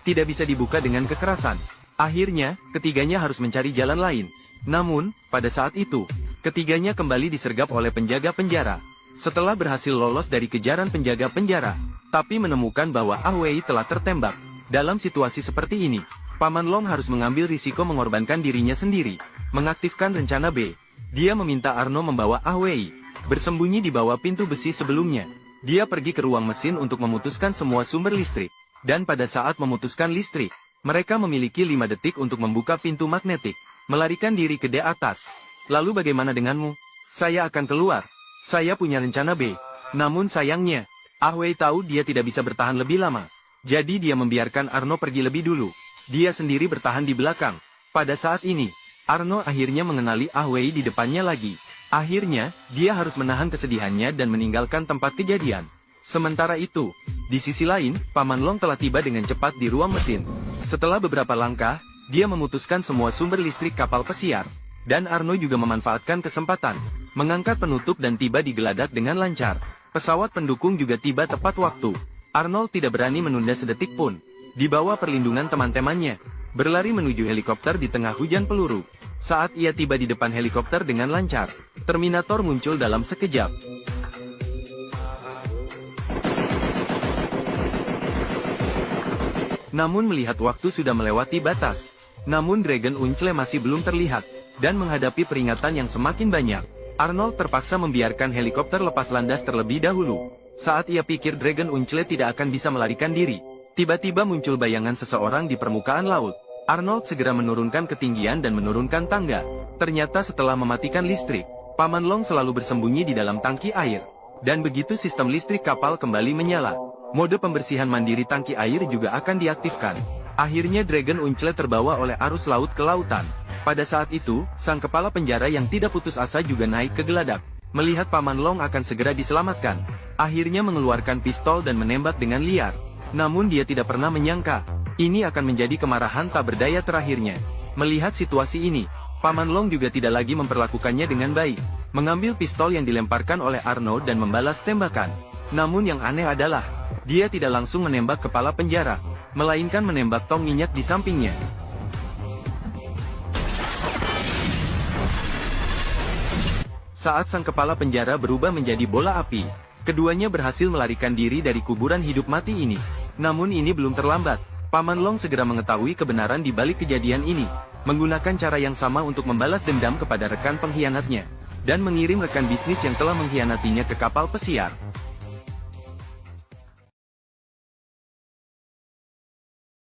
tidak bisa dibuka dengan kekerasan. Akhirnya, ketiganya harus mencari jalan lain. Namun, pada saat itu, ketiganya kembali disergap oleh penjaga penjara. Setelah berhasil lolos dari kejaran penjaga penjara, tapi menemukan bahwa Ah Wei telah tertembak. Dalam situasi seperti ini, Paman Long harus mengambil risiko mengorbankan dirinya sendiri, mengaktifkan rencana B. Dia meminta Arno membawa Ah Wei bersembunyi di bawah pintu besi sebelumnya. Dia pergi ke ruang mesin untuk memutuskan semua sumber listrik. Dan pada saat memutuskan listrik, mereka memiliki 5 detik untuk membuka pintu magnetik, melarikan diri ke atas. Lalu bagaimana denganmu? Saya akan keluar. Saya punya rencana B. Namun sayangnya, Ah Wei tahu dia tidak bisa bertahan lebih lama. Jadi dia membiarkan Arno pergi lebih dulu. Dia sendiri bertahan di belakang. Pada saat ini, Arno akhirnya mengenali Ah Wei di depannya lagi. Akhirnya, dia harus menahan kesedihannya dan meninggalkan tempat kejadian. Sementara itu, di sisi lain, Paman Long telah tiba dengan cepat di ruang mesin. Setelah beberapa langkah, dia memutuskan semua sumber listrik kapal pesiar. Dan Arno juga memanfaatkan kesempatan, mengangkat penutup dan tiba di geladak dengan lancar. Pesawat pendukung juga tiba tepat waktu. Arnold tidak berani menunda sedetik pun. Di bawah perlindungan teman-temannya, berlari menuju helikopter di tengah hujan peluru. Saat ia tiba di depan helikopter dengan lancar, Terminator muncul dalam sekejap. Namun melihat waktu sudah melewati batas. Namun Dragon Uncle masih belum terlihat, dan menghadapi peringatan yang semakin banyak, Arnold terpaksa membiarkan helikopter lepas landas terlebih dahulu. Saat ia pikir Dragon Uncle tidak akan bisa melarikan diri, tiba-tiba muncul bayangan seseorang di permukaan laut. Arnold segera menurunkan ketinggian dan menurunkan tangga. Ternyata setelah mematikan listrik, Paman Long selalu bersembunyi di dalam tangki air. Dan begitu sistem listrik kapal kembali menyala, mode pembersihan mandiri tangki air juga akan diaktifkan. Akhirnya Dragon Uncle terbawa oleh arus laut ke lautan. Pada saat itu, sang kepala penjara yang tidak putus asa juga naik ke geladak. Melihat Paman Long akan segera diselamatkan, akhirnya mengeluarkan pistol dan menembak dengan liar. Namun dia tidak pernah menyangka, ini akan menjadi kemarahan tak berdaya terakhirnya. Melihat situasi ini, Paman Long juga tidak lagi memperlakukannya dengan baik. Mengambil pistol yang dilemparkan oleh Arno dan membalas tembakan. Namun yang aneh adalah, dia tidak langsung menembak kepala penjara, melainkan menembak tong minyak di sampingnya. Saat sang kepala penjara berubah menjadi bola api, keduanya berhasil melarikan diri dari kuburan hidup mati ini. Namun ini belum terlambat. Paman Long segera mengetahui kebenaran di balik kejadian ini, menggunakan cara yang sama untuk membalas dendam kepada rekan pengkhianatnya, dan mengirim rekan bisnis yang telah mengkhianatinya ke kapal pesiar.